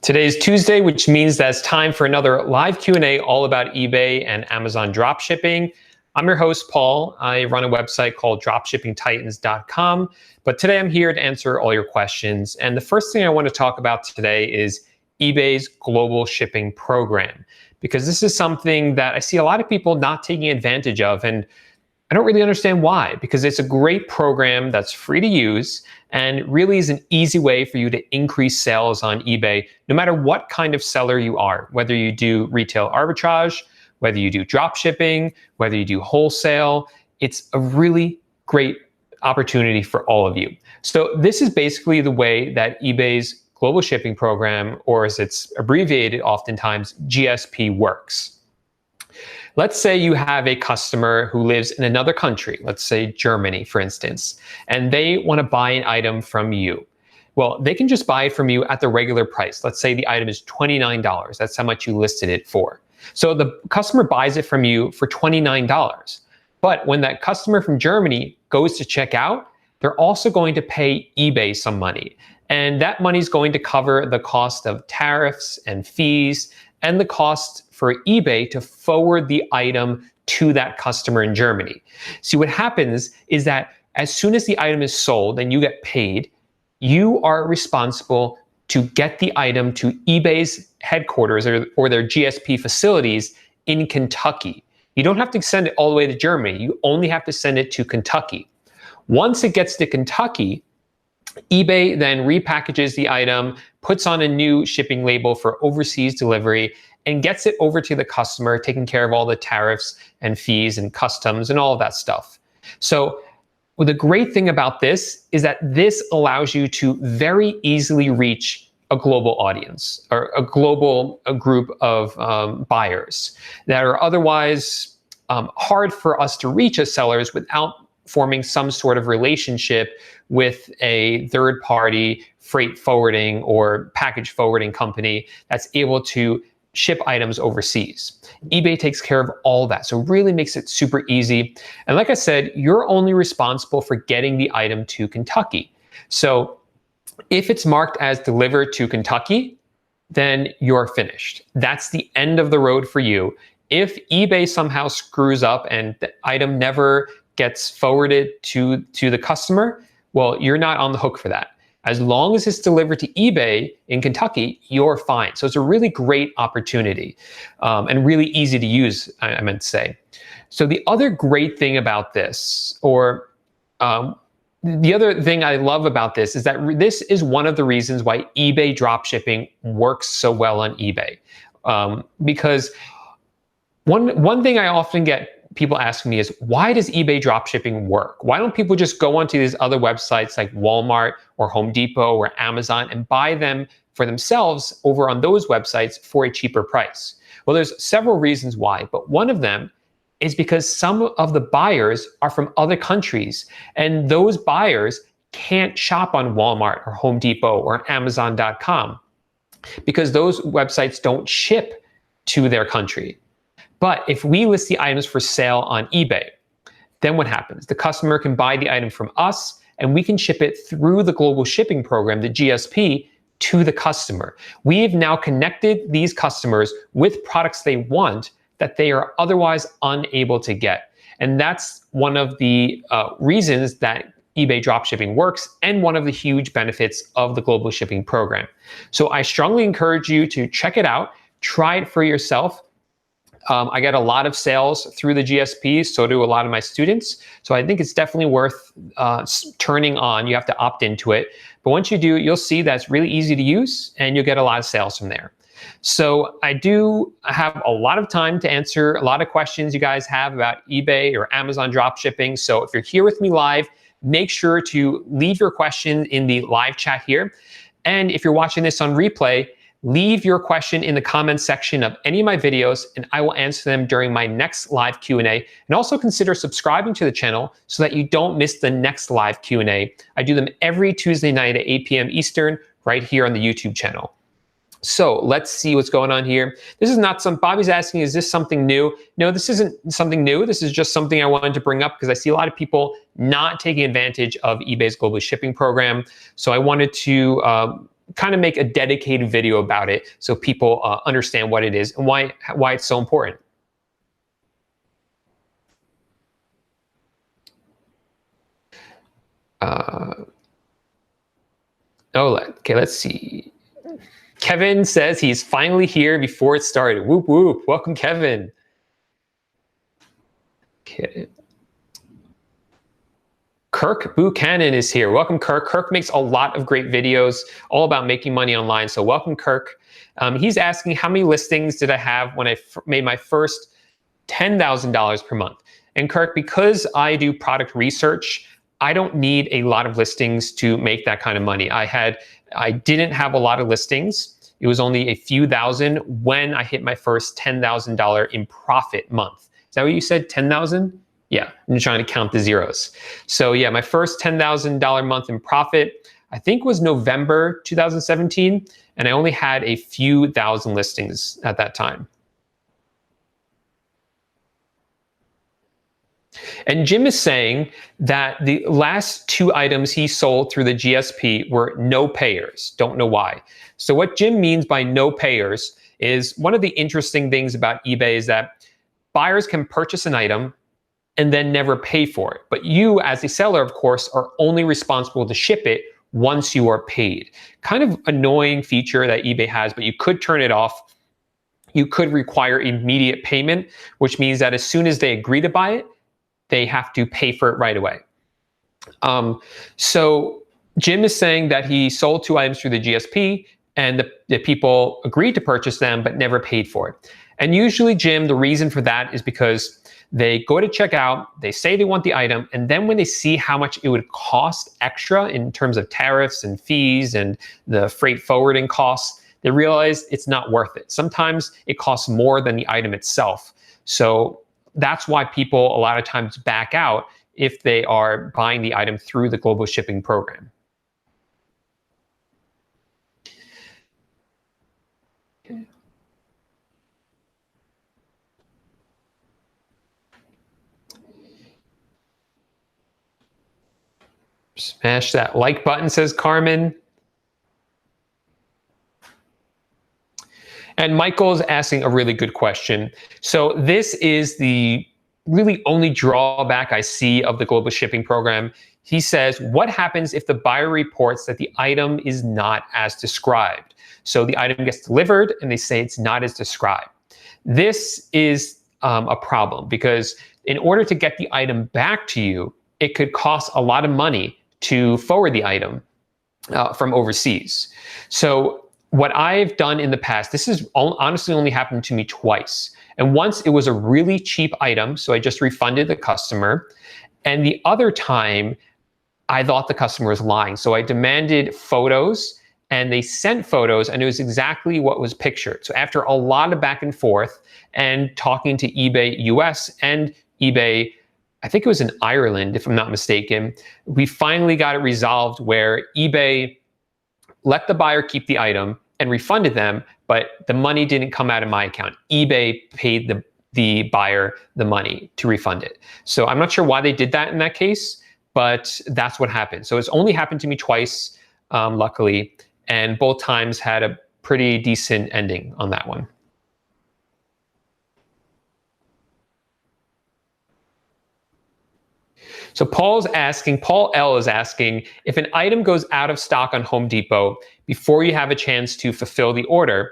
Today's Tuesday, which means that it's time for another live Q&A all about eBay and Amazon dropshipping. I'm your host, Paul. I run a website called dropshippingtitans.com, but today I'm here to answer all your questions. And the first thing I want to talk about today is eBay's global shipping program, because this is something that I see a lot of people not taking advantage of, and I don't really understand why, because it's a great program that's free to use and really is an easy way for you to increase sales on eBay, no matter what kind of seller you are, whether you do retail arbitrage, whether you do drop shipping, whether you do wholesale. It's a really great opportunity for all of you. So this is basically the way that eBay's global shipping program, or as it's abbreviated oftentimes, GSP, works. Let's say you have a customer who lives in another country, let's say Germany, for instance, and they want to buy an item from you. Well, they can just buy it from you at the regular price. Let's say the item is $29. That's how much you listed it for. So the customer buys it from you for $29. But when that customer from Germany goes to check out, they're also going to pay eBay some money. And that money is going to cover the cost of tariffs and fees and the cost for eBay to forward the item to that customer in Germany. See, what happens is that as soon as the item is sold and you get paid, you are responsible to get the item to eBay's headquarters or their GSP facilities in Kentucky. You don't have to send it all the way to Germany. You only have to send it to Kentucky. Once it gets to Kentucky, eBay then repackages the item, puts on a new shipping label for overseas delivery, and gets it over to the customer, taking care of all the tariffs and fees and customs and all of that stuff. So the great thing about this is that this allows you to very easily reach a global audience or a group of buyers that are otherwise hard for us to reach as sellers without forming some sort of relationship with a third-party freight forwarding or package forwarding company that's able to ship items overseas. eBay takes care of all that, so it really makes it super easy. And like I said, you're only responsible for getting the item to Kentucky. So if it's marked as delivered to Kentucky, then you're finished. That's the end of the road for you. If eBay somehow screws up and the item never gets forwarded to the customer, well, you're not on the hook for that. As long as it's delivered to eBay in Kentucky, you're fine. So it's a really great opportunity and really easy to use, I meant to say. So the other great thing about this, or the other thing I love about this, is that this is one of the reasons why eBay dropshipping works so well on eBay. Because one thing I often get people asking me is, why does eBay dropshipping work? Why don't people just go onto these other websites like Walmart or Home Depot or Amazon and buy them for themselves over on those websites for a cheaper price? Well, there's several reasons why, but one of them is because some of the buyers are from other countries, and those buyers can't shop on Walmart or Home Depot or Amazon.com because those websites don't ship to their country. But if we list the items for sale on eBay, then what happens? The customer can buy the item from us, and we can ship it through the global shipping program, the GSP, to the customer. We've now connected these customers with products they want that they are otherwise unable to get. And that's one of the reasons that eBay dropshipping works, and one of the huge benefits of the global shipping program. So I strongly encourage you to check it out, try it for yourself. I get a lot of sales through the GSP, so do a lot of my students. So I think it's definitely worth turning on. You have to opt into it. But once you do, you'll see that it's really easy to use, and you'll get a lot of sales from there. So I do have a lot of time to answer a lot of questions you guys have about eBay or Amazon dropshipping. So if you're here with me live, make sure to leave your question in the live chat here. And if you're watching this on replay, leave your question in the comments section of any of my videos, and I will answer them during my next live Q&A. And also consider subscribing to the channel so that you don't miss the next live Q&A. I do them every Tuesday night at 8 p.m. Eastern, right here on the YouTube channel. So let's see what's going on here. This is not Bobby's asking, is this something new? No, this isn't something new. This is just something I wanted to bring up because I see a lot of people not taking advantage of eBay's global shipping program. So I wanted to kind of make a dedicated video about it so people understand what it is and why it's so important. Okay, let's see. Kevin says he's finally here before it started. Whoop, whoop. Welcome, Kevin. Okay. Kirk Buchanan is here. Welcome, Kirk. Kirk makes a lot of great videos all about making money online. So welcome, Kirk. He's asking, how many listings did I have when I made my first $10,000 per month? And Kirk, because I do product research, I don't need a lot of listings to make that kind of money. I didn't have a lot of listings. It was only a few thousand when I hit my first $10,000 in profit month. Is that what you said, 10,000? Yeah, I'm trying to count the zeros. So yeah, my first $10,000 month in profit, I think was November 2017, and I only had a few thousand listings at that time. And Jim is saying that the last 2 items he sold through the GSP were no payers. Don't know why. So what Jim means by no payers is, one of the interesting things about eBay is that buyers can purchase an item and then never pay for it. But you, as a seller, of course, are only responsible to ship it once you are paid. Kind of annoying feature that eBay has, but you could turn it off. You could require immediate payment, which means that as soon as they agree to buy it, they have to pay for it right away. So Jim is saying that he sold 2 items through the GSP, and the people agreed to purchase them but never paid for it. And usually, Jim, the reason for that is because they go to check out, they say they want the item, and then when they see how much it would cost extra in terms of tariffs and fees and the freight forwarding costs, they realize it's not worth it. Sometimes it costs more than the item itself. So that's why people a lot of times back out if they are buying the item through the global shipping program. Okay. Smash that like button, says Carmen. And Michael's asking a really good question. So this is the really only drawback I see of the global shipping program. He says, what happens if the buyer reports that the item is not as described? So the item gets delivered and they say it's not as described. This is a problem, because in order to get the item back to you, it could cost a lot of money to forward the item from overseas. So what I've done in the past, this has honestly only happened to me twice. And once it was a really cheap item, so I just refunded the customer. And the other time, I thought the customer was lying. So I demanded photos, and they sent photos, and it was exactly what was pictured. So after a lot of back and forth and talking to eBay US and eBay, I think it was in Ireland, if I'm not mistaken, we finally got it resolved where eBay let the buyer keep the item and refunded them, but the money didn't come out of my account. eBay paid the buyer the money to refund it. So I'm not sure why they did that in that case, but that's what happened. So it's only happened to me twice, luckily, and both times had a pretty decent ending on that one. So Paul L is asking, if an item goes out of stock on Home Depot before you have a chance to fulfill the order,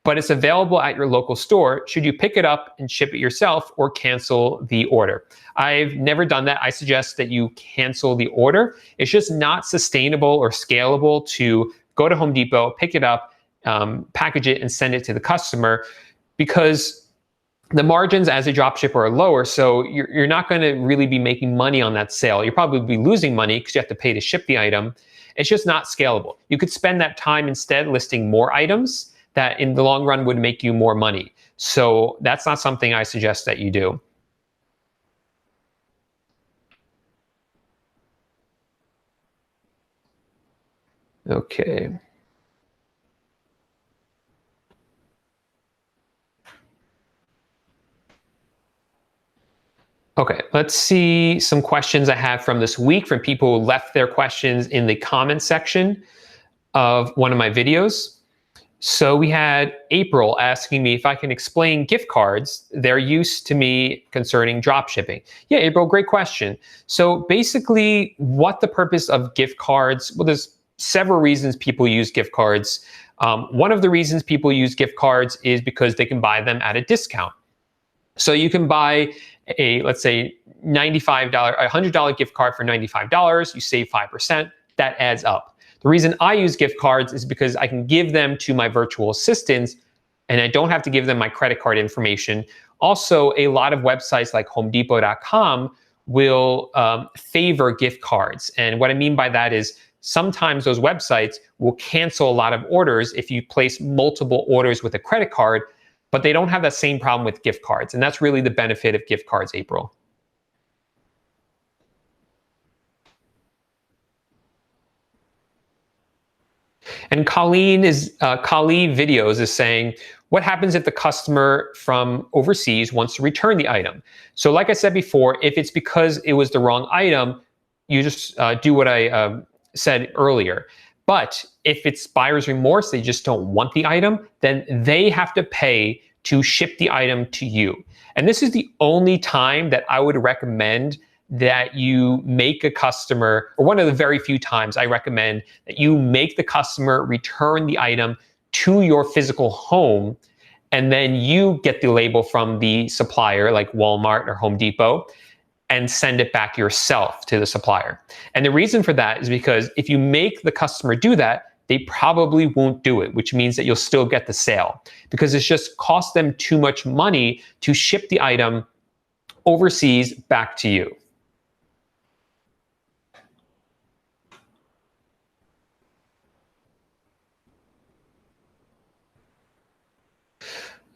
but it's available at your local store, should you pick it up and ship it yourself or cancel the order? I've never done that. I suggest that you cancel the order. It's just not sustainable or scalable to go to Home Depot, pick it up, package it, and send it to the customer, because the margins as a dropshipper are lower, so you're not going to really be making money on that sale. You'll probably be losing money because you have to pay to ship the item. It's just not scalable. You could spend that time instead listing more items that in the long run would make you more money. So that's not something I suggest that you do. Okay. Okay, let's see some questions I have from this week from people who left their questions in the comments section. of one of my videos. So we had April asking me if I can explain gift cards, their use to me concerning dropshipping. Yeah, April, great question. So basically what the purpose of gift cards, well, there's several reasons people use gift cards. One of the reasons people use gift cards is because they can buy them at a discount. So you can buy a, let's say, $100 gift card for $95, you save 5%, that adds up. The reason I use gift cards is because I can give them to my virtual assistants and I don't have to give them my credit card information. Also, a lot of websites like homedepot.com will favor gift cards. And what I mean by that is sometimes those websites will cancel a lot of orders if you place multiple orders with a credit card, but they don't have that same problem with gift cards. And that's really the benefit of gift cards, April. And Colleen Videos is saying, what happens if the customer from overseas wants to return the item? So like I said before, if it's because it was the wrong item, you just do what I said earlier. But if it's buyer's remorse, they just don't want the item, then they have to pay to ship the item to you. And this is the only time that I would recommend that you make a customer, or one of the very few times I recommend that you make the customer return the item to your physical home, and then you get the label from the supplier like Walmart or Home Depot and send it back yourself to the supplier. And the reason for that is because if you make the customer do that, they probably won't do it, which means that you'll still get the sale because it's just cost them too much money to ship the item overseas back to you.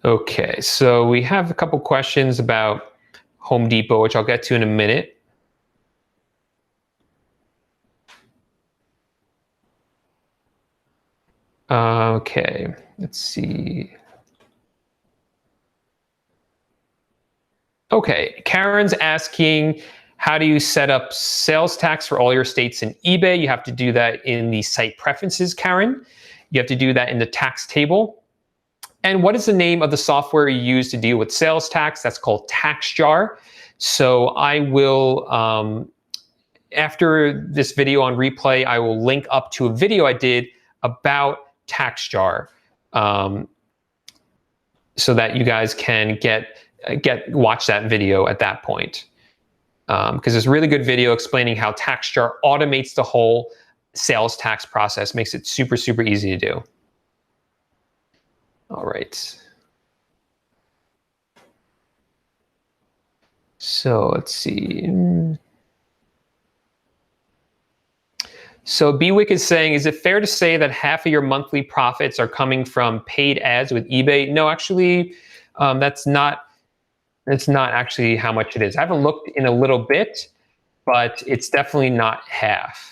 Okay, so we have a couple questions about Home Depot, which I'll get to in a minute. Okay, let's see. Okay, Karen's asking, how do you set up sales tax for all your states in eBay? You have to do that in the site preferences, Karen. You have to do that in the tax table. And what is the name of the software you use to deal with sales tax? That's called TaxJar. So I will, after this video on replay, I will link up to a video I did about TaxJar, so that you guys can watch that video at that point. Because it's a really good video explaining how TaxJar automates the whole sales tax process, makes it super, super easy to do. All right. So let's see. So BWick is saying, is it fair to say that half of your monthly profits are coming from paid ads with eBay? No, actually, that's not actually how much it is. I haven't looked in a little bit, but it's definitely not half.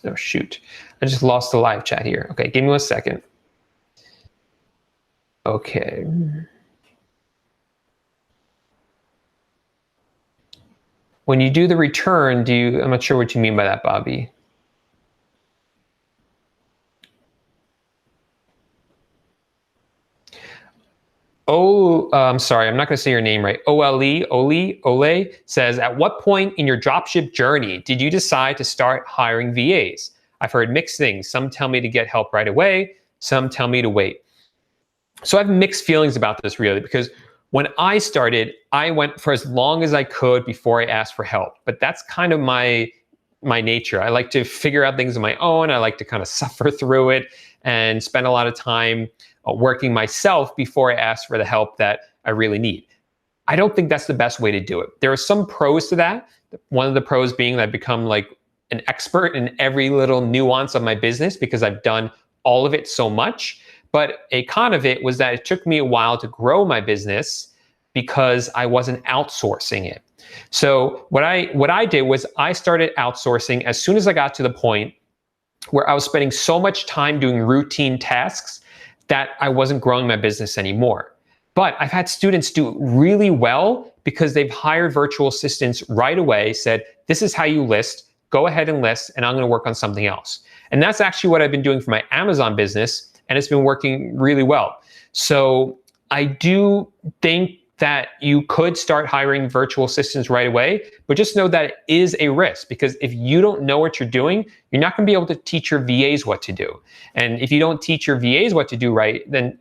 Oh, shoot. I just lost the live chat here. Okay, give me 1 second. Okay. When you do the return, I'm not sure what you mean by that, Bobby. Oh, I'm sorry, I'm not going to say your name right. Ole says, at what point in your dropship journey did you decide to start hiring VAs? I've heard mixed things. Some tell me to get help right away. Some tell me to wait. So I have mixed feelings about this really, because when I started, I went for as long as I could before I asked for help. But that's kind of my nature. I like to figure out things on my own. I like to kind of suffer through it and spend a lot of time working myself before I ask for the help that I really need. I don't think that's the best way to do it. There are some pros to that. One of the pros being that I've become like an expert in every little nuance of my business because I've done all of it so much. But a con of it was that it took me a while to grow my business because I wasn't outsourcing it. So what I did was I started outsourcing as soon as I got to the point where I was spending so much time doing routine tasks that I wasn't growing my business anymore. But I've had students do really well because they've hired virtual assistants right away, said, this is how you list, go ahead and list, and I'm going to work on something else. And that's actually what I've been doing for my Amazon business, and it's been working really well. So I do think that you could start hiring virtual assistants right away, but just know that it is a risk, because if you don't know what you're doing, you're not going to be able to teach your VAs what to do. And if you don't teach your VAs what to do right, then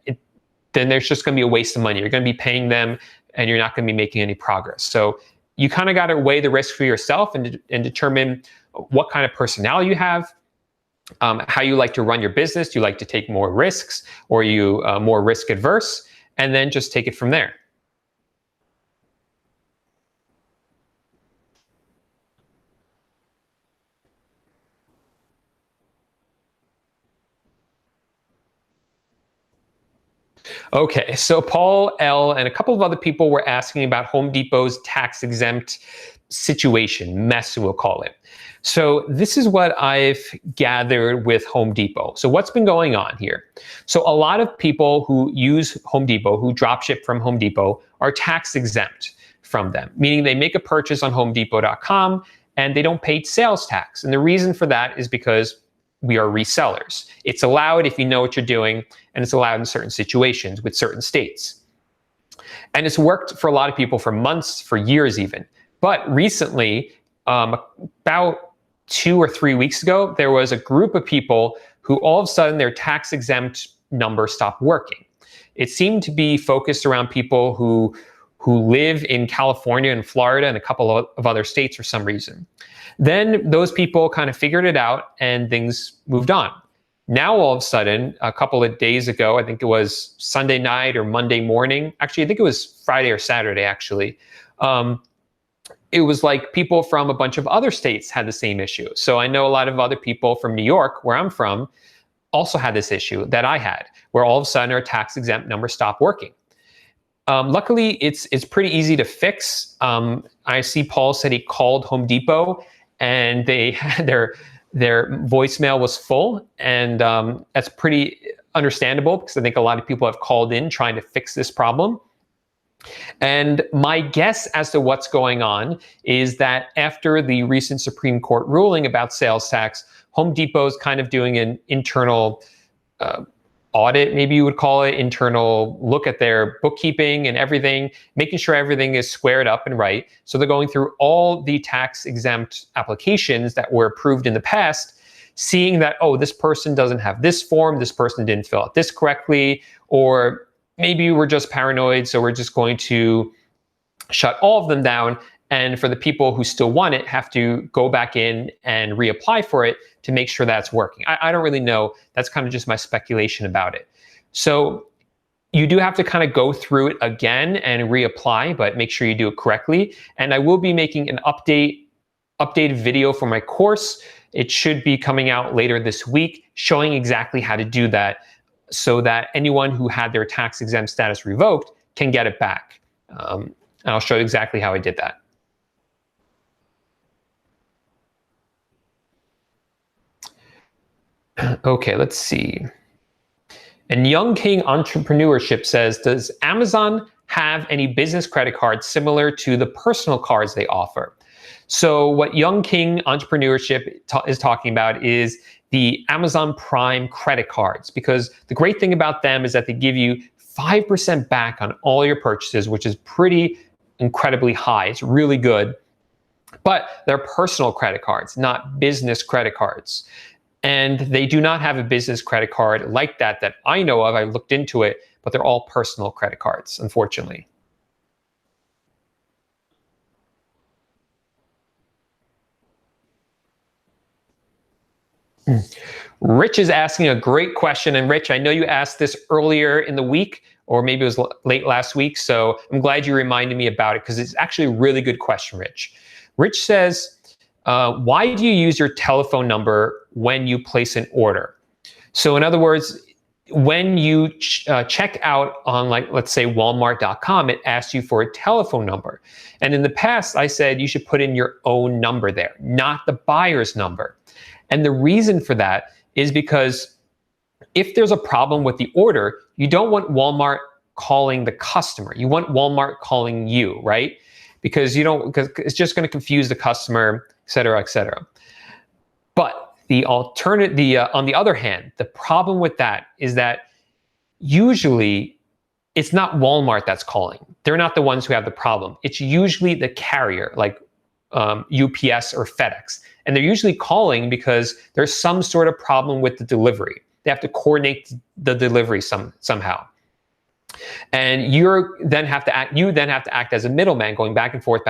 there's just going to be a waste of money. You're going to be paying them and you're not going to be making any progress. So you kind of got to weigh the risk for yourself and determine what kind of personnel you have, how you like to run your business. Do you like to take more risks, or are you more risk adverse? And then just take it from there. Okay, so Paul L. and a couple of other people were asking about Home Depot's tax exempt situation, mess we'll call it. So this is what I've gathered with Home Depot. So what's been going on here? So a lot of people who use Home Depot, who dropship from Home Depot, are tax exempt from them, meaning they make a purchase on HomeDepot.com and they don't pay sales tax. And the reason for that is because we are resellers. It's allowed if you know what you're doing, and it's allowed in certain situations with certain states. And it's worked for a lot of people for months, for years even. But recently, about 2 or 3 weeks ago, there was a group of people who all of a sudden their tax exempt number stopped working. It seemed to be focused around people who live in California and Florida and a couple of other states for some reason. Then those people kind of figured it out and things moved on. Now, all of a sudden, a couple of days ago, I think it was Sunday night or Monday morning. Actually, I think it was Friday or Saturday, actually. It was like people from a bunch of other states had the same issue. So I know a lot of other people from New York, where I'm from, also had this issue that I had, where all of a sudden our tax exempt number stopped working. Luckily, it's pretty easy to fix. I see Paul said he called Home Depot and they had their voicemail was full, and that's pretty understandable because I think a lot of people have called in trying to fix this problem. And my guess as to what's going on is that after the recent Supreme Court ruling about sales tax, Home Depot is kind of doing an internal audit, maybe you would call it, internal look at their bookkeeping and everything, making sure everything is squared up and right. So they're going through all the tax exempt applications that were approved in the past, seeing that, oh, this person doesn't have this form, this person didn't fill out this correctly, or maybe we're just paranoid, so we're just going to shut all of them down. And for the people who still want it, have to go back in and reapply for it to make sure that's working. I don't really know. That's kind of just my speculation about it. So you do have to kind of go through it again and reapply, but make sure you do it correctly. And I will be making an updated video for my course. It should be coming out later this week, showing exactly how to do that so that anyone who had their tax exempt status revoked can get it back. And I'll show you exactly how I did that. Okay, let's see. And Young King Entrepreneurship says, does Amazon have any business credit cards similar to the personal cards they offer? So what Young King Entrepreneurship is talking about is the Amazon Prime credit cards, because the great thing about them is that they give you 5% back on all your purchases, which is pretty incredibly high. It's really good. But they're personal credit cards, not business credit cards. And they do not have a business credit card like that I know of. I looked into it, but they're all personal credit cards, unfortunately. Rich is asking a great question. And Rich, I know you asked this earlier in the week, or maybe it was late last week. So I'm glad you reminded me about it because it's actually a really good question, Rich. Rich says, why do you use your telephone number when you place an order? So in other words, when you check out on, like, let's say Walmart.com, it asks you for a telephone number. And in the past, I said you should put in your own number there, not the buyer's number. And the reason for that is because if there's a problem with the order, you don't want Walmart calling the customer. You want Walmart calling you, right? because it's just going to confuse the customer, et cetera, et cetera. But the alternative, on the other hand, the problem with that is that usually it's not Walmart that's calling. They're not the ones who have the problem. It's usually the carrier, like UPS or FedEx. And they're usually calling because there's some sort of problem with the delivery. They have to coordinate the delivery somehow. And you then have to act as a middleman, going back and forth,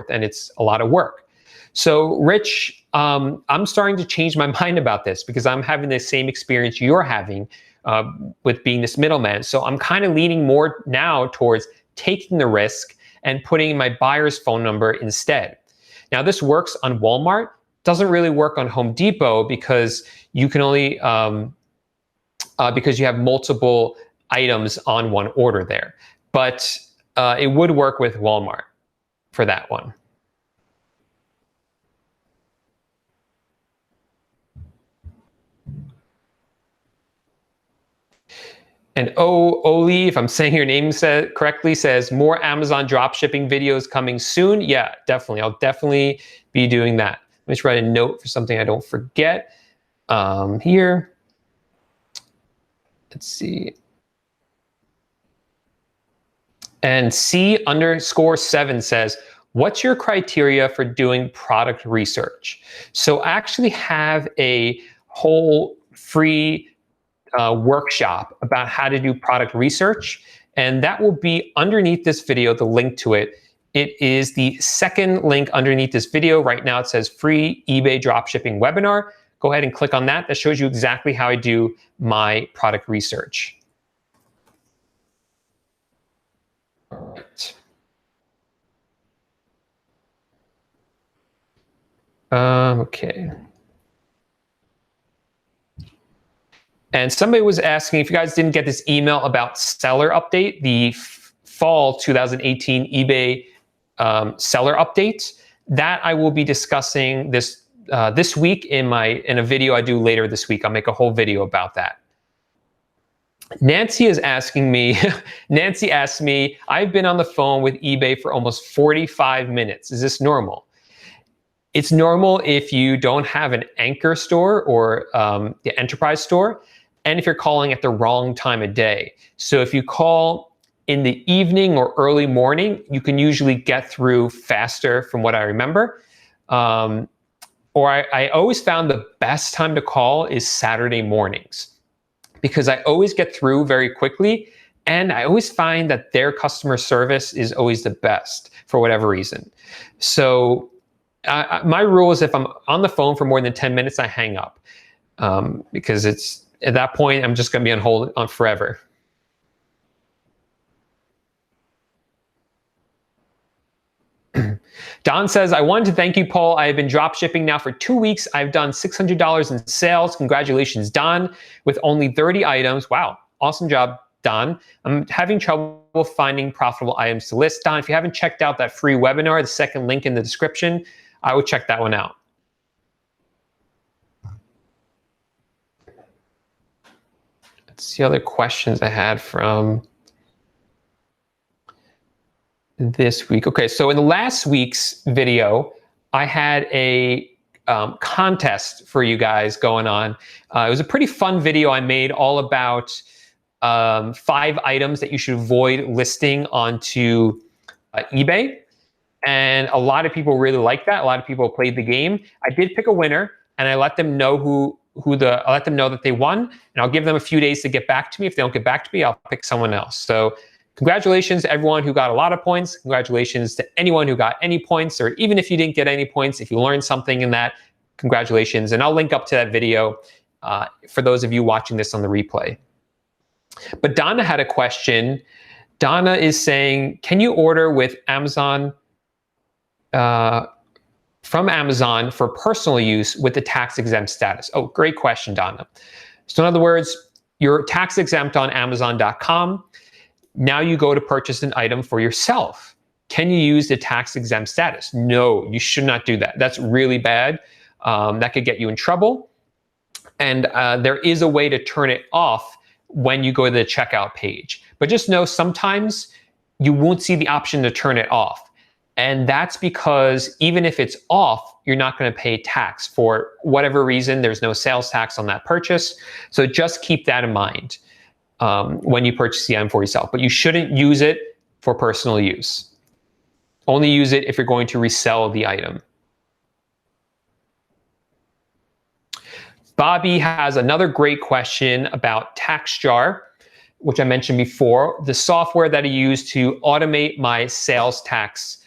and it's a lot of work. So Rich, I'm starting to change my mind about this because I'm having the same experience you're having with being this middleman. So I'm kind of leaning more now towards taking the risk and putting my buyer's phone number instead. Now this works on Walmart, doesn't really work on Home Depot because you can only, because you have multiple items on one order there. But it would work with Walmart for that one. And Oli, if I'm saying your name correctly, says more Amazon dropshipping videos coming soon. Yeah, definitely. I'll definitely be doing that. Let me just write a note for something I don't forget here. Let's see. And C_7 says, what's your criteria for doing product research? So I actually have a whole free workshop about how to do product research, and that will be underneath this video, the link to it. It is the second link underneath this video. Right now it says free eBay dropshipping webinar. Go ahead and click on that. That shows you exactly how I do my product research. All right. Okay. And somebody was asking if you guys didn't get this email about seller update, the fall 2018 eBay seller update. That I will be discussing this week in a video I do later this week. I'll make a whole video about that. Nancy is asking me, Nancy asked me, I've been on the phone with eBay for almost 45 minutes. Is this normal? It's normal if you don't have an anchor store or the enterprise store, and if you're calling at the wrong time of day. So if you call in the evening or early morning, you can usually get through faster from what I remember. Or I always found the best time to call is Saturday mornings, because I always get through very quickly, and I always find that their customer service is always the best for whatever reason. So my rule is if I'm on the phone for more than 10 minutes, I hang up, because it's at that point, I'm just going to be on hold on forever. Don says, I wanted to thank you, Paul. I have been drop shipping now for 2 weeks. I've done $600 in sales. Congratulations, Don, with only 30 items. Wow, awesome job, Don. I'm having trouble finding profitable items to list. Don, if you haven't checked out that free webinar, the second link in the description, I would check that one out. Let's see other questions I had from this week. Okay, so in the last week's video, I had a contest for you guys going on. It was a pretty fun video I made all about 5 items that you should avoid listing onto eBay. And a lot of people really liked that. A lot of people played the game. I did pick a winner, and I let them know I let them know that they won, and I'll give them a few days to get back to me. If they don't get back to me, I'll pick someone else. So congratulations to everyone who got a lot of points. Congratulations to anyone who got any points, or even if you didn't get any points, if you learned something in that, congratulations. And I'll link up to that video for those of you watching this on the replay. But Donna had a question. Donna is saying, can you order with Amazon, from Amazon for personal use with the tax exempt status? Oh, great question, Donna. So in other words, you're tax exempt on Amazon.com. Now you go to purchase an item for yourself. Can you use the tax exempt status? No, you should not do that. That's really bad. That could get you in trouble. And there is a way to turn it off when you go to the checkout page. But just know sometimes you won't see the option to turn it off. And that's because even if it's off, you're not going to pay tax for whatever reason. There's no sales tax on that purchase. So just keep that in mind when you purchase the item for yourself. But you shouldn't use it for personal use. Only use it if you're going to resell the item. Bobby has another great question about TaxJar, which I mentioned before, the software that I use to automate my sales tax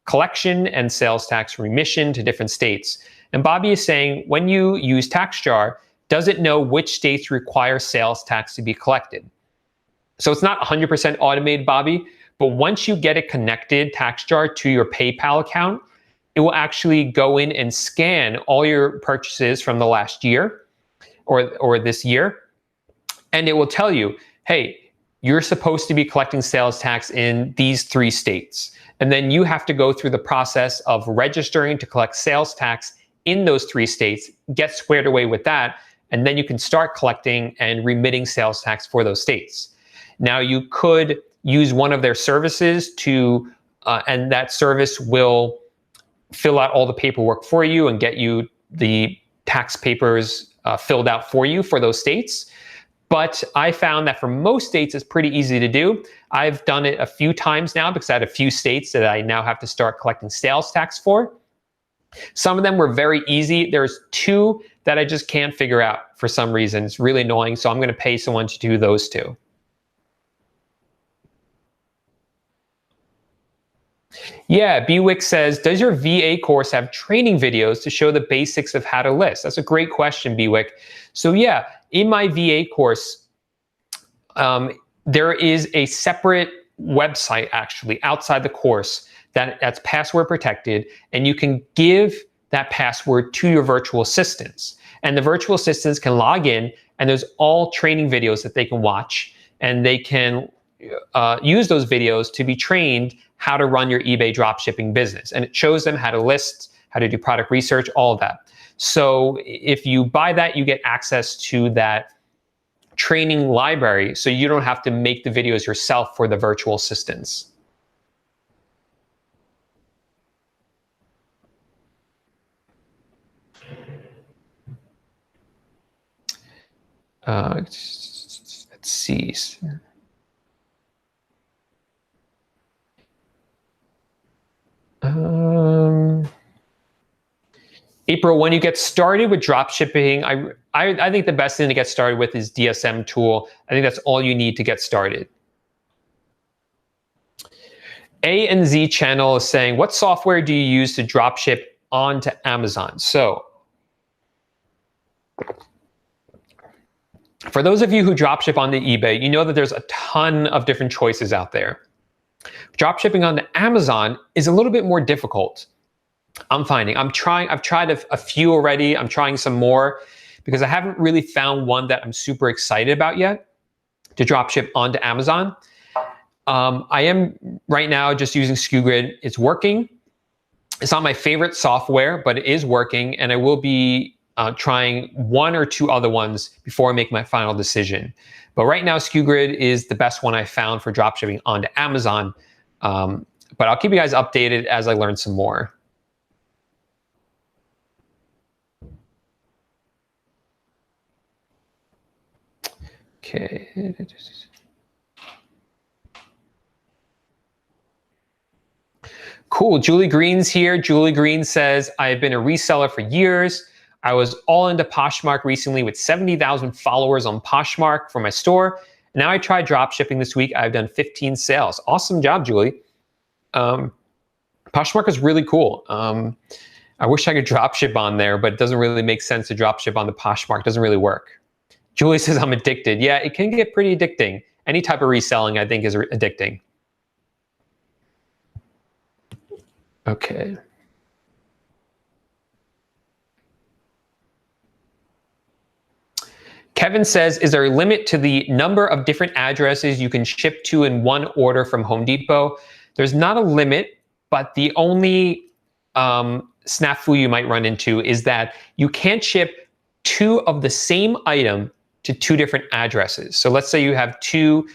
collection and sales tax remission to different states. And Bobby is saying, when you use TaxJar, does it know which states require sales tax to be collected? So it's not 100% automated, Bobby, but once you get it connected, TaxJar, to your PayPal account, it will actually go in and scan all your purchases from the last year or this year, and it will tell you, hey, you're supposed to be collecting sales tax in these 3 states. And then you have to go through the process of registering to collect sales tax in those 3 states, get squared away with that, and then you can start collecting and remitting sales tax for those states. Now, you could use one of their services to, and that service will fill out all the paperwork for you and get you the tax papers filled out for you for those states. But I found that for most states, it's pretty easy to do. I've done it a few times now because I had a few states that I now have to start collecting sales tax for. Some of them were very easy. There's 2 that I just can't figure out for some reason. It's really annoying, so I'm going to pay someone to do those 2. Yeah, Bwick says, does your VA course have training videos to show the basics of how to list? That's a great question, Bwick. So yeah, in my VA course, there is a separate website actually outside the course that's password protected, and you can give that password to your virtual assistants. And the virtual assistants can log in, and there's all training videos that they can watch, and they can use those videos to be trained how to run your eBay dropshipping business. And it shows them how to list, how to do product research, all of that. So if you buy that, you get access to that training library, so you don't have to make the videos yourself for the virtual assistants. Let's see. April, when you get started with dropshipping, I think the best thing to get started with is DSM tool. I think that's all you need to get started. A and Z channel is saying, what software do you use to dropship onto Amazon? So for those of you who dropship onto eBay, you know that there's a ton of different choices out there. Dropshipping onto Amazon is a little bit more difficult. I'm finding. I've tried a few already. I'm trying some more because I haven't really found one that I'm super excited about yet to dropship onto Amazon. I am right now just using SkuGrid. It's working. It's not my favorite software, but it is working, and I will be trying 1 or 2 other ones before I make my final decision. But right now, SkuGrid is the best one I found for dropshipping onto Amazon. But I'll keep you guys updated as I learn some more. Okay. Cool, Julie Green's here. Julie Green says, I have been a reseller for years. I was all into Poshmark recently with 70,000 followers on Poshmark for my store. Now I tried dropshipping this week. I've done 15 sales. Awesome job, Julie. Poshmark is really cool. I wish I could dropship on there, but it doesn't really make sense to dropship on the Poshmark. It doesn't really work. Julie says, I'm addicted. Yeah, it can get pretty addicting. Any type of reselling, I think, is addicting. Okay. Kevin says, is there a limit to the number of different addresses you can ship to in one order from Home Depot? There's not a limit, but the only snafu you might run into is that you can't ship 2 of the same item to 2 different addresses. So let's say you have 2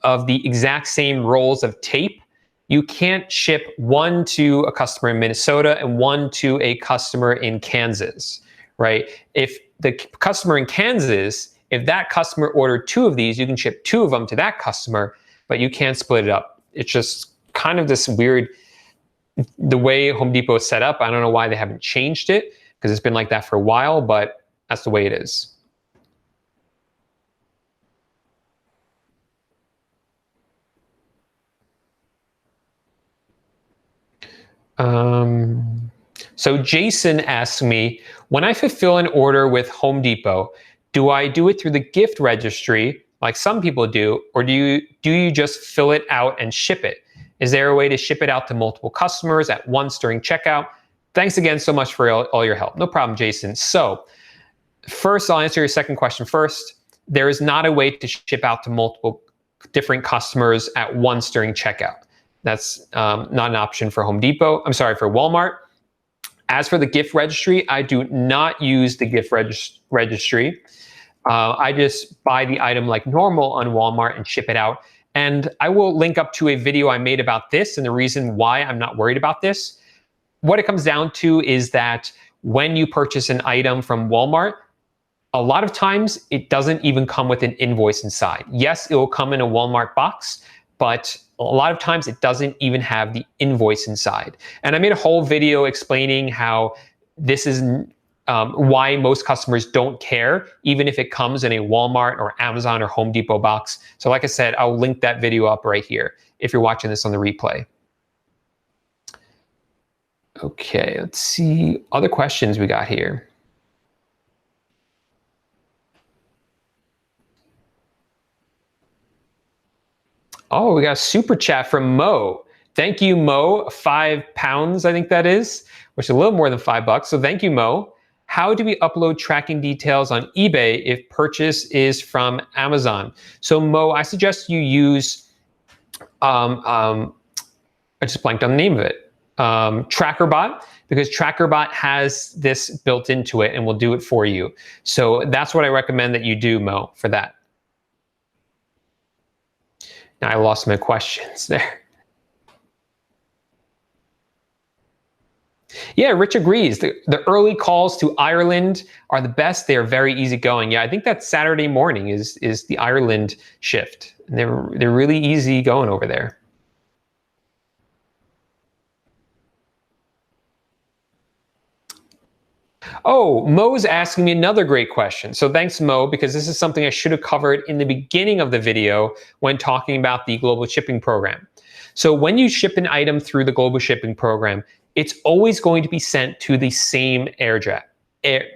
of the exact same rolls of tape, you can't ship one to a customer in Minnesota and one to a customer in Kansas, right? If the customer in Kansas, if that customer ordered 2 of these, you can ship 2 of them to that customer, but you can't split it up. It's just kind of this weird, the way Home Depot is set up. I don't know why they haven't changed it, because it's been like that for a while, but that's the way it is. So Jason asks me, when I fulfill an order with Home Depot, do I do it through the gift registry like some people do, or do you just fill it out and ship it? Is there a way to ship it out to multiple customers at once during checkout? Thanks again so much for all your help. No problem, Jason. So first, I'll answer your second question first. There is not a way to ship out to multiple different customers at once during checkout. That's not an option for Home Depot. I'm sorry, for Walmart. As for the gift registry, I do not use the gift registry. I just buy the item like normal on Walmart and ship it out. And I will link up to a video I made about this and the reason why I'm not worried about this. What it comes down to is that when you purchase an item from Walmart, a lot of times it doesn't even come with an invoice inside. Yes, it will come in a Walmart box, but a lot of times it doesn't even have the invoice inside. And I made a whole video explaining how this is why most customers don't care, even if it comes in a Walmart or Amazon or Home Depot box. So like I said, I'll link that video up right here if you're watching this on the replay. Okay, let's see other questions we got here. Oh, we got a super chat from Mo. Thank you, Mo. £5, I think that is, which is a little more than $5. So thank you, Mo. How do we upload tracking details on eBay if purchase is from Amazon? So Mo, I suggest you use, I just blanked on the name of it, TrackerBot, because TrackerBot has this built into it and will do it for you. So that's what I recommend that you do, Mo, for that. Now I lost my questions there. Yeah, Rich agrees. The early calls to Ireland are the best. They are very easygoing. Yeah, I think that Saturday morning is the Ireland shift. They're really easy going over there. Oh, Mo's asking me another great question. So thanks, Mo, because this is something I should have covered in the beginning of the video when talking about the global shipping program. So when you ship an item through the global shipping program, it's always going to be sent to the same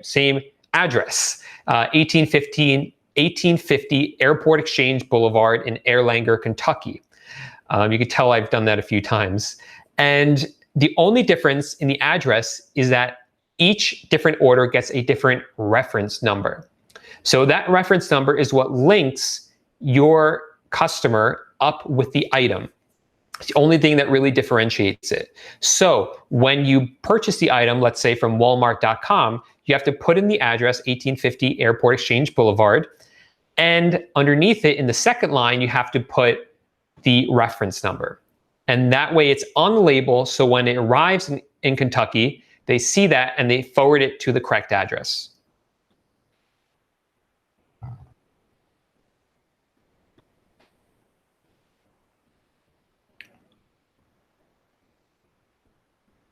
same address, 1850 Airport Exchange Boulevard in Erlanger, Kentucky. You can tell I've done that a few times. And the only difference in the address is that each different order gets a different reference number. So that reference number is what links your customer up with the item. It's the only thing that really differentiates it. So when you purchase the item, let's say from walmart.com, you have to put in the address 1850 Airport Exchange Boulevard. And underneath it in the second line, you have to put the reference number. And that way it's on the label. So when it arrives in Kentucky, they see that and they forward it to the correct address.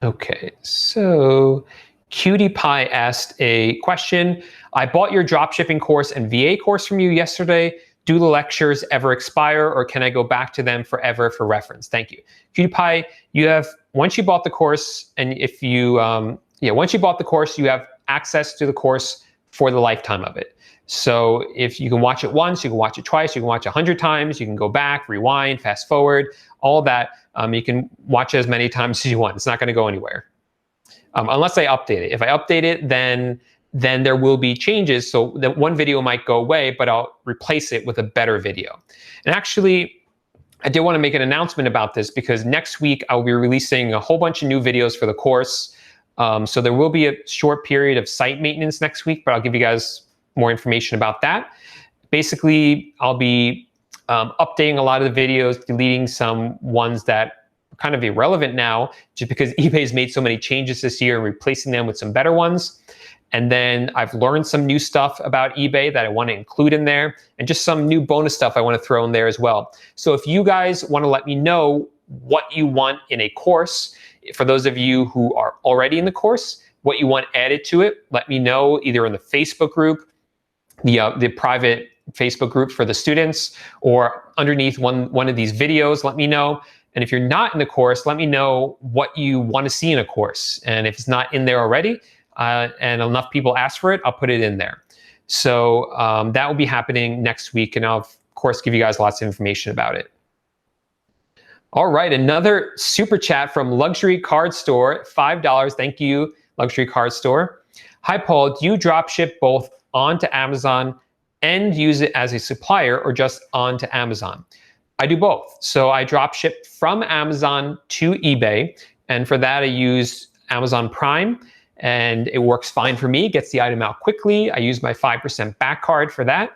Okay, so Cutie Pie asked a question. I bought your dropshipping course and VA course from you yesterday. Do the lectures ever expire, or can I go back to them forever for reference? Thank you. Cutie Pie, you have, once you bought the course, and if you, once you bought the course, you have access to the course for the lifetime of it. So if you can watch it once, you can watch it twice, you can watch it 100 times, you can go back, rewind, fast forward, all that. You can watch it as many times as you want. It's not going to go anywhere unless I update it. If I update it, then there will be changes. So that one video might go away, but I'll replace it with a better video. And actually, I did want to make an announcement about this because next week I'll be releasing a whole bunch of new videos for the course. So there will be a short period of site maintenance next week, but I'll give you guys more information about that. Basically, I'll be updating a lot of the videos, deleting some ones that kind of irrelevant now, just because eBay's made so many changes this year and replacing them with some better ones. And then I've learned some new stuff about eBay that I want to include in there, and just some new bonus stuff I want to throw in there as well. So if you guys want to let me know what you want in a course, for those of you who are already in the course, what you want added to it, let me know either in the Facebook group, the private Facebook group for the students, or underneath one of these videos, let me know. And if you're not in the course, let me know what you want to see in a course. And if it's not in there already, and enough people ask for it, I'll put it in there. So that will be happening next week, and I'll, of course, give you guys lots of information about it. All right, another super chat from Luxury Card Store, $5. Thank you, Luxury Card Store. Hi, Paul. Do you drop ship both onto Amazon and use it as a supplier, or just onto Amazon? I do both. So I drop ship from Amazon to eBay, and for that I use Amazon Prime, and it works fine for me. It gets the item out quickly. I use my 5% back card for that,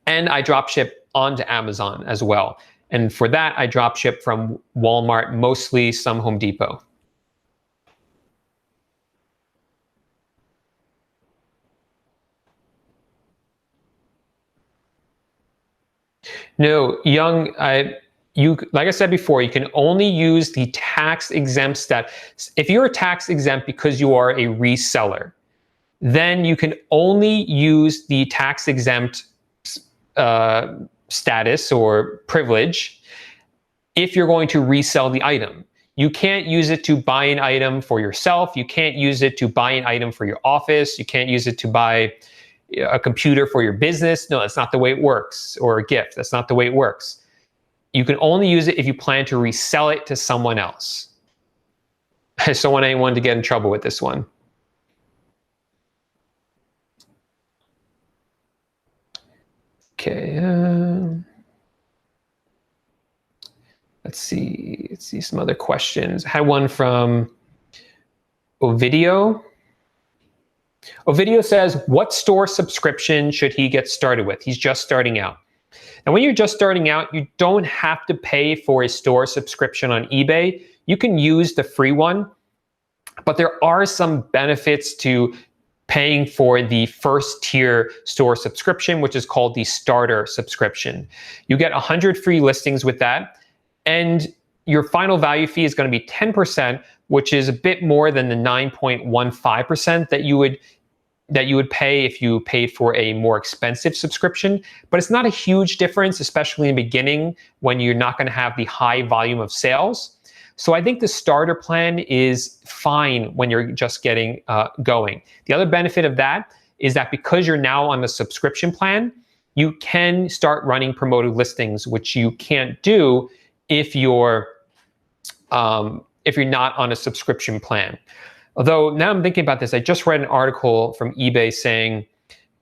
and I drop ship onto Amazon as well. And for that, I drop ship from Walmart, mostly some Home Depot. No, Young, like I said before, you can only use the tax exempt status. If you're a tax exempt because you are a reseller, then you can only use the tax exempt status or privilege if you're going to resell the item. You can't use it to buy an item for yourself. You can't use it to buy an item for your office. You can't use it to buy a computer for your business. No, that's not the way it works. Or a gift. That's not the way it works. You can only use it if you plan to resell it to someone else. I just don't want anyone to get in trouble with this one. Okay. Let's see some other questions. I had one from Ovidio. Ovidio says, what store subscription should he get started with? He's just starting out. And when you're just starting out, you don't have to pay for a store subscription on eBay. You can use the free one, but there are some benefits to paying for the first tier store subscription, which is called the starter subscription. You get 100 free listings with that, and your final value fee is going to be 10%, which is a bit more than the 9.15% that you would pay if you paid for a more expensive subscription. But it's not a huge difference, especially in the beginning when you're not going to have the high volume of sales. So I think the starter plan is fine when you're just getting going. The other benefit of that is that because you're now on the subscription plan, you can start running promoted listings, which you can't do if you're not on a subscription plan. Although now I'm thinking about this, I just read an article from eBay saying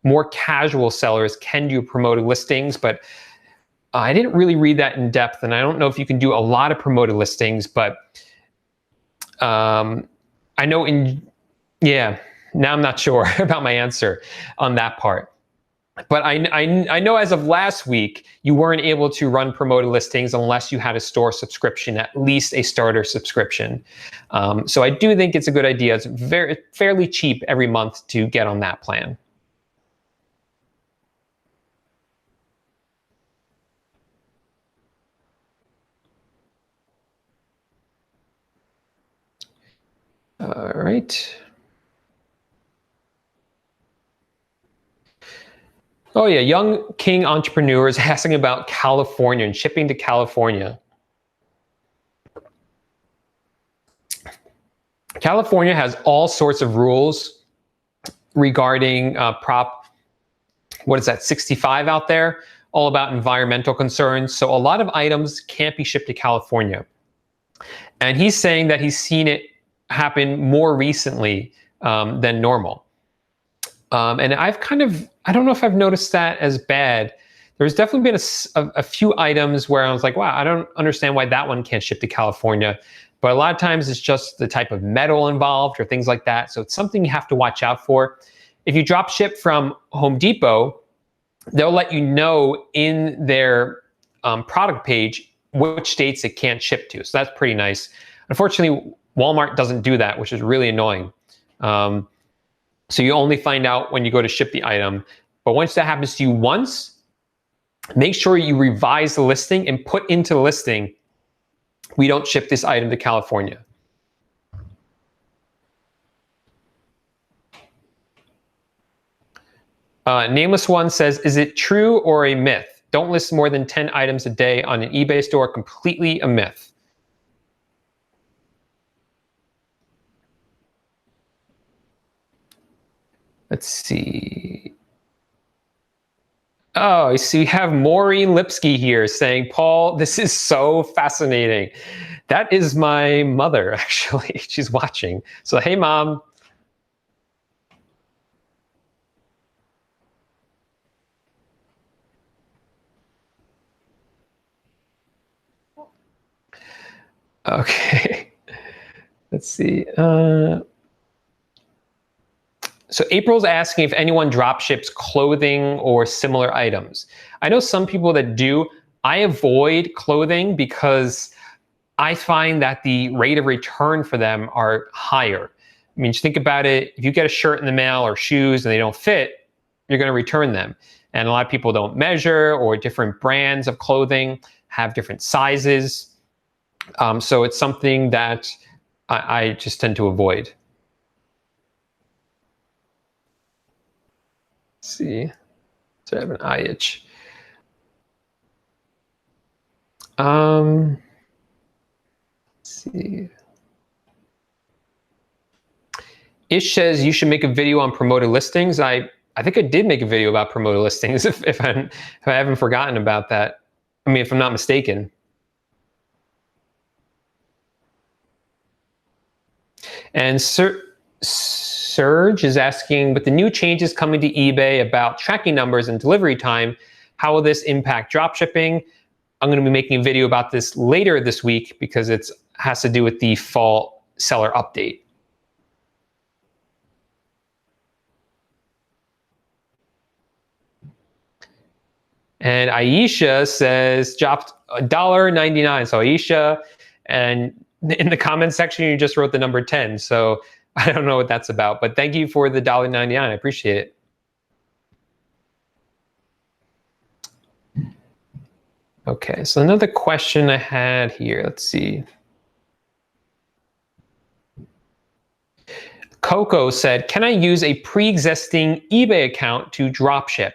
more casual sellers can do promoted listings, but I didn't really read that in depth, and I don't know if you can do a lot of promoted listings, but I know now I'm not sure about my answer on that part. But I know as of last week, you weren't able to run promoted listings unless you had a store subscription, at least a starter subscription. So I do think it's a good idea. It's fairly cheap every month to get on that plan. All right. Oh yeah, Young King Entrepreneur is asking about California and shipping to California. California has all sorts of rules regarding Prop, 65 out there, all about environmental concerns. So a lot of items can't be shipped to California. And he's saying that he's seen it happen more recently than normal. And I don't know if I've noticed that as bad. There's definitely been a few items where I was like, wow, I don't understand why that one can't ship to California. But a lot of times it's just the type of metal involved or things like that. So it's something you have to watch out for. If you drop ship from Home Depot, they'll let you know in their product page which states it can't ship to. So that's pretty nice. Unfortunately, Walmart doesn't do that, which is really annoying. So you only find out when you go to ship the item. But once that happens to you once, make sure you revise the listing and put into the listing, we don't ship this item to California. Nameless One says, is it true or a myth? Don't list more than 10 items a day on an eBay store. Completely a myth. Let's see. Oh, I see we have Maureen Lipsky here saying, Paul, this is so fascinating. That is my mother, actually. She's watching. So, hey, Mom. Okay. Let's see. So April's asking if anyone drop ships clothing or similar items. I know some people that do. I avoid clothing because I find that the rate of return for them are higher. I mean, just think about it. If you get a shirt in the mail or shoes and they don't fit, you're going to return them. And a lot of people don't measure, or different brands of clothing have different sizes. So it's something that I just tend to avoid. Let's see. So I have an eye itch. Let's see. Ish says you should make a video on promoted listings. I think I did make a video about promoted listings if I haven't forgotten about that. I mean, if I'm not mistaken. And Serge is asking, with the new changes coming to eBay about tracking numbers and delivery time, how will this impact dropshipping? I'm going to be making a video about this later this week because it has to do with the fall seller update. And Aisha says, dropped $1.99. So Aisha, and in the comment section, you just wrote the number 10. So I don't know what that's about, but thank you for the $1.99. I appreciate it. Okay, so another question I had here. Let's see. Coco said, can I use a pre-existing eBay account to dropship?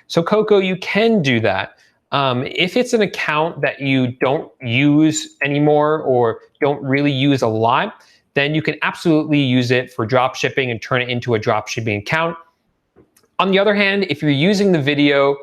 So Coco, you can do that. If it's an account that you don't use anymore or don't really use a lot, then you can absolutely use it for drop shipping and turn it into a drop shipping account. On the other hand, if you're using the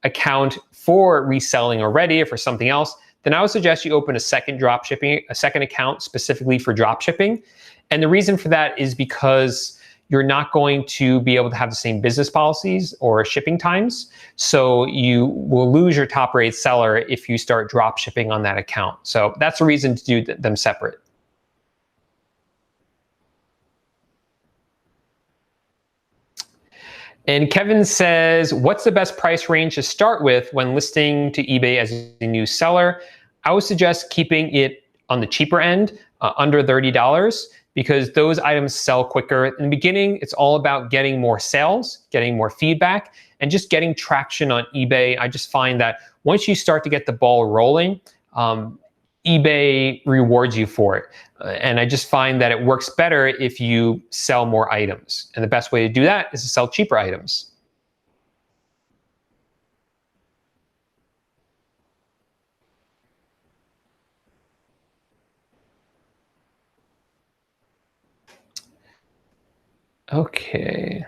account for reselling already or for something else, then I would suggest you open a second account specifically for drop shipping. And the reason for that is because you're not going to be able to have the same business policies or shipping times. So you will lose your top rated seller if you start drop shipping on that account. So that's the reason to do them separate. And Kevin says, what's the best price range to start with when listing to eBay as a new seller? I would suggest keeping it on the cheaper end, under $30, because those items sell quicker. In the beginning, it's all about getting more sales, getting more feedback, and just getting traction on eBay. I just find that once you start to get the ball rolling, eBay rewards you for it. And I just find that it works better if you sell more items. And the best way to do that is to sell cheaper items. Okay.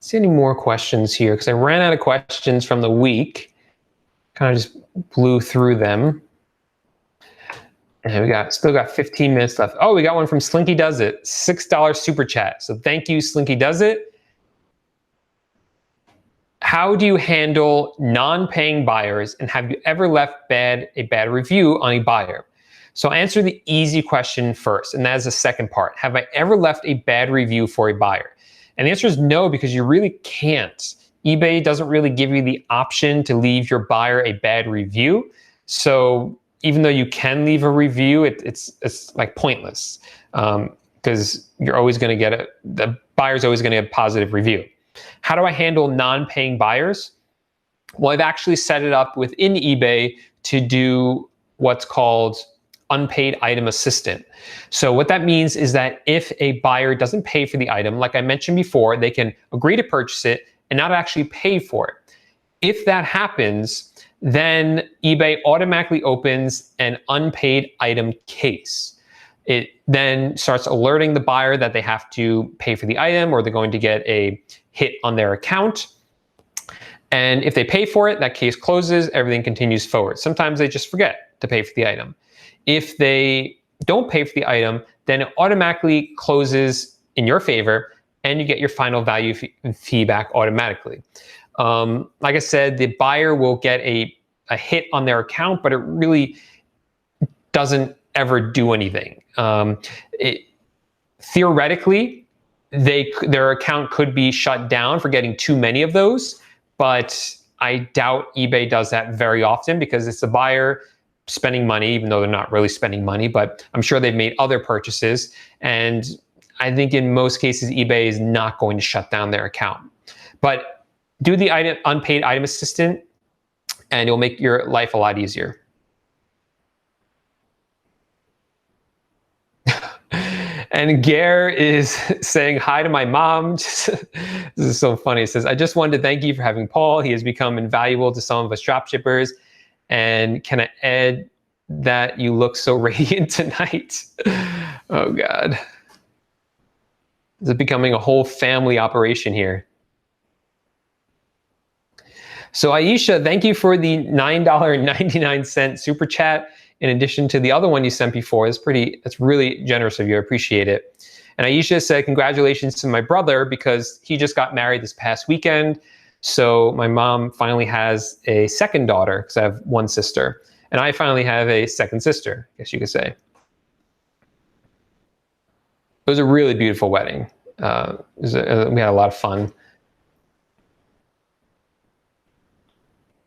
See any more questions here? Because I ran out of questions from the week. Kind of just blew through them. And we still got 15 minutes left. Oh, we got one from Slinky Does It, $6 super chat. So thank you, Slinky Does It. How do you handle non-paying buyers, and have you ever left a bad review on a buyer? So I'll answer the easy question first, and that is the second part. Have I ever left a bad review for a buyer? And the answer is no, because you really can't. eBay doesn't really give you the option to leave your buyer a bad review. So even though you can leave a review, it's like pointless, because you're always going to get the buyer's always going to get a positive review. How do I handle non-paying buyers? Well, I've actually set it up within eBay to do what's called unpaid item assistant. So what that means is that if a buyer doesn't pay for the item, like I mentioned before, they can agree to purchase it and not actually pay for it. If that happens, then eBay automatically opens an unpaid item case. It then starts alerting the buyer that they have to pay for the item or they're going to get a hit on their account. And if they pay for it, that case closes, everything continues forward. Sometimes they just forget to pay for the item. If they don't pay for the item, then it automatically closes in your favor and you get your final value fee back automatically. Like I said, the buyer will get a hit on their account, but it really doesn't ever do anything. Theoretically, their account could be shut down for getting too many of those, but I doubt eBay does that very often because it's the buyer spending money, even though they're not really spending money, but I'm sure they've made other purchases. And I think in most cases, eBay is not going to shut down their account. But do the unpaid item assistant, and it'll make your life a lot easier. And Gare is saying hi to my mom. This is so funny. He says, I just wanted to thank you for having Paul. He has become invaluable to some of us dropshippers. And can I add that you look so radiant tonight? Oh, God. This is becoming a whole family operation here. So Aisha, thank you for the $9.99 super chat. In addition to the other one you sent before, that's really generous of you. I appreciate it. And Aisha said, congratulations to my brother because he just got married this past weekend. So my mom finally has a second daughter because I have one sister, and I finally have a second sister, I guess you could say. It was a really beautiful wedding. We had a lot of fun.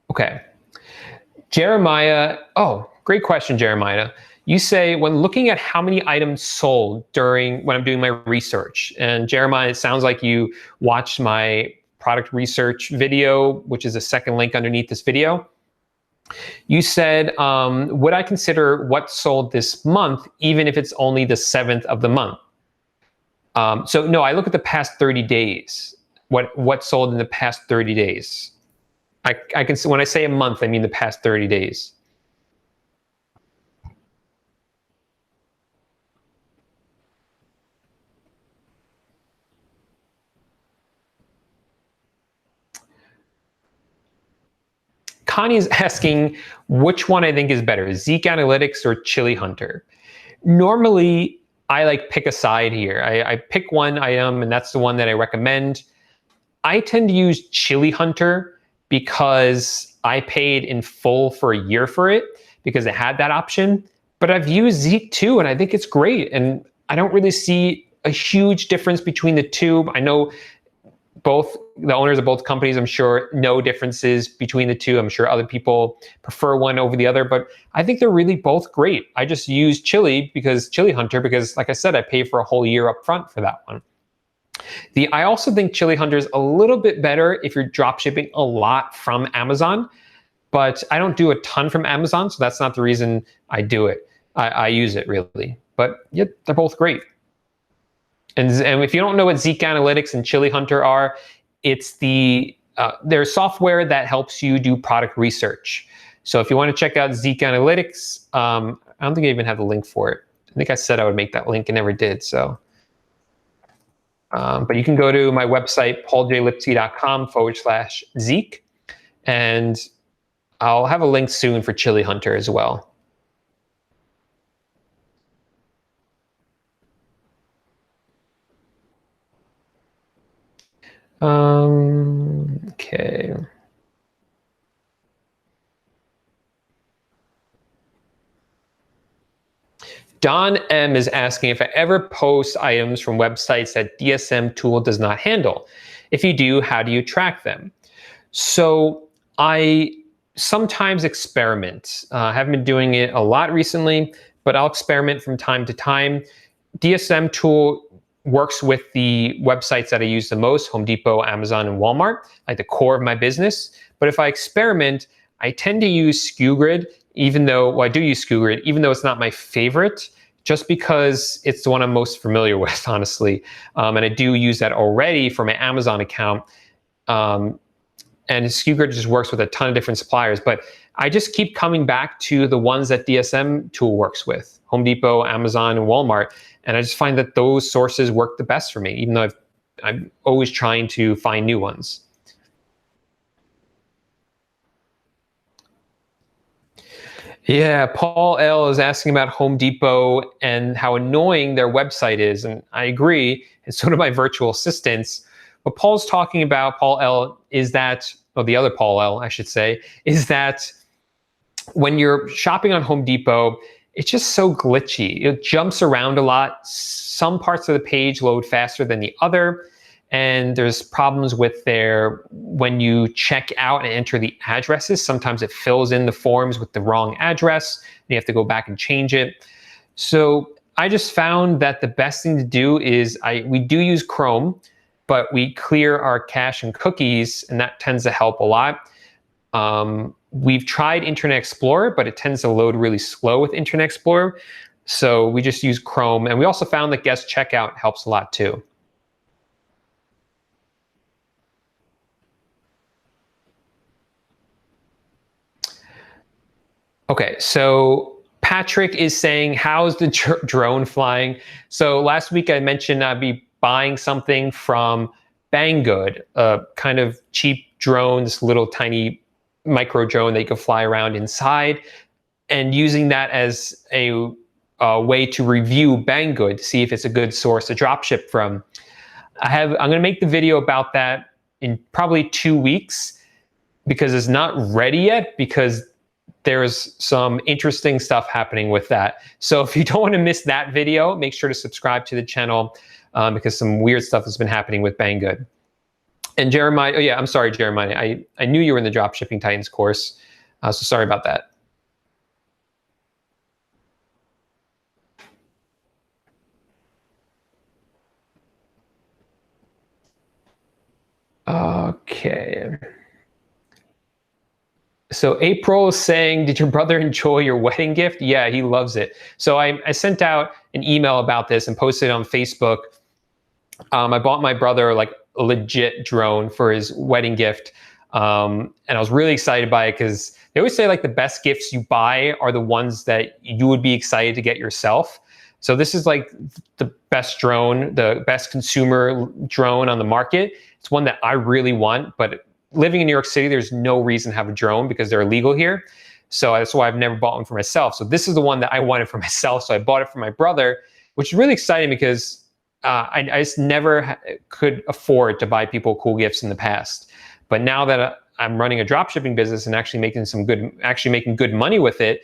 Okay. Jeremiah, great question, Jeremiah. You say, when looking at how many items sold when I'm doing my research, and Jeremiah, it sounds like you watched my product research video, which is a second link underneath this video. You said, would I consider what sold this month, even if it's only the 7th of the month? So no, I look at the past 30 days. What sold in the past 30 days? I can, when I say a month, I mean the past 30 days. Connie is asking which one I think is better, Zeek Analytics or Chili Hunter. Normally, I pick a side here. I pick one item, and that's the one that I recommend. I tend to use Chili Hunter because I paid in full for a year for it because it had that option. But I've used Zeek too, and I think it's great. And I don't really see a huge difference between the two. I know both the owners of both companies, I'm sure, know differences between the two. I'm sure other people prefer one over the other, but I think they're really both great. I just use Chili Hunter because, like I said, I pay for a whole year up front for that one. I also think Chili Hunter is a little bit better if you're drop shipping a lot from Amazon, but I don't do a ton from Amazon, so that's not the reason I do it. I use it really, but yeah, they're both great. And if you don't know what Zeek Analytics and Chili Hunter are, it's their software that helps you do product research. So if you want to check out Zeek Analytics, I don't think I even have the link for it. I think I said I would make that link and never did. So, but you can go to my website, pauljlipsy.com/Zeek, and I'll have a link soon for Chili Hunter as well. Okay. Don M is asking if I ever post items from websites that DSM tool does not handle. If you do, how do you track them? So I sometimes experiment. I haven't been doing it a lot recently, but I'll experiment from time to time. DSM tool works with the websites that I use the most, Home Depot, Amazon, and Walmart, like the core of my business. But if I experiment, I tend to use SKUGrid, even though, well, I do use SKUGrid, even though it's not my favorite, just because it's the one I'm most familiar with, honestly. And I do use that already for my Amazon account. And SKUGrid just works with a ton of different suppliers, but I just keep coming back to the ones that DSM tool works with, Home Depot, Amazon, and Walmart. And I just find that those sources work the best for me, even though I'm always trying to find new ones. Yeah, Paul L is asking about Home Depot and how annoying their website is. And I agree, it's sort of my virtual assistants. What Paul's talking about, Paul L, is that, well, the other Paul L, I should say, is that when you're shopping on Home Depot, it's just so glitchy. It jumps around a lot. Some parts of the page load faster than the other. And there's problems with when you check out and enter the addresses, sometimes it fills in the forms with the wrong address, and you have to go back and change it. So I just found that the best thing to do is, we do use Chrome, but we clear our cache and cookies, and that tends to help a lot. We've tried Internet Explorer, but it tends to load really slow with Internet Explorer. So we just use Chrome, and we also found that guest checkout helps a lot too. Okay, so Patrick is saying, how's the drone flying? So last week I mentioned I'd be buying something from Banggood, a kind of cheap drone, this little tiny micro drone that you can fly around inside, and using that as a way to review Banggood to see if it's a good source to dropship from. I'm going to make the video about that in probably 2 weeks because it's not ready yet, because there's some interesting stuff happening with that. So if you don't want to miss that video, make sure to subscribe to the channel because some weird stuff has been happening with Banggood. And Jeremiah, oh yeah, I'm sorry, Jeremiah. I knew you were in the Dropshipping Titans course, so sorry about that. Okay. So April is saying, did your brother enjoy your wedding gift? Yeah, he loves it. So I sent out an email about this and posted it on Facebook. I bought my brother like a legit drone for his wedding gift. And I was really excited by it because they always say like the best gifts you buy are the ones that you would be excited to get yourself. So this is like the best drone, the best consumer drone on the market. It's one that I really want, but living in New York City, there's no reason to have a drone because they're illegal here. So that's why I've never bought one for myself. So this is the one that I wanted for myself. So I bought it for my brother, which is really exciting because I just never could afford to buy people cool gifts in the past. But now that I'm running a dropshipping business and actually making good money with it,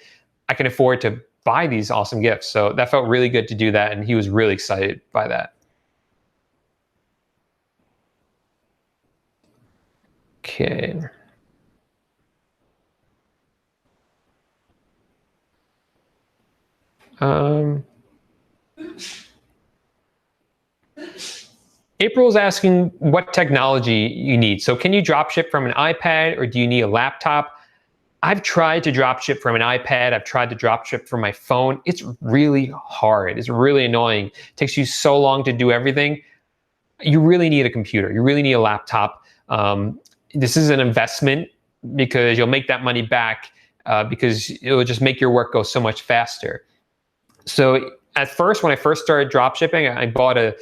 I can afford to buy these awesome gifts. So that felt really good to do that. And he was really excited by that. Okay. April's asking what technology you need. So can you dropship from an iPad or do you need a laptop? I've tried to dropship from an iPad. I've tried to dropship from my phone. It's really hard. It's really annoying. It takes you so long to do everything. You really need a computer. You really need a laptop. This is an investment because you'll make that money back because it'll just make your work go so much faster. So at first, when I first started dropshipping, I bought I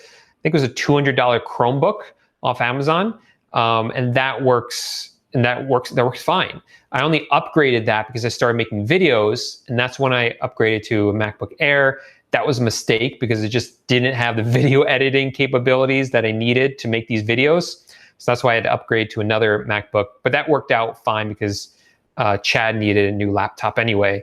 think it was a $200 Chromebook off Amazon, and that works fine. I only upgraded that because I started making videos, and that's when I upgraded to a MacBook Air. That was a mistake because it just didn't have the video editing capabilities that I needed to make these videos. So that's why I had to upgrade to another MacBook, but that worked out fine because Chad needed a new laptop anyway.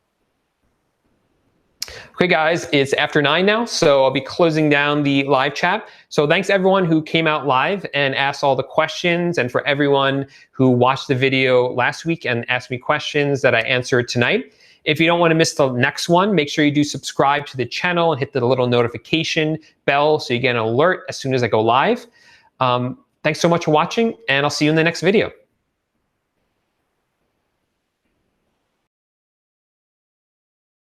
Okay, guys, it's after 9 now, so I'll be closing down the live chat. So thanks everyone who came out live and asked all the questions, and for everyone who watched the video last week and asked me questions that I answered tonight. If you don't want to miss the next one, make sure you do subscribe to the channel and hit the little notification bell so you get an alert as soon as I go live. Thanks so much for watching, and I'll see you in the next video.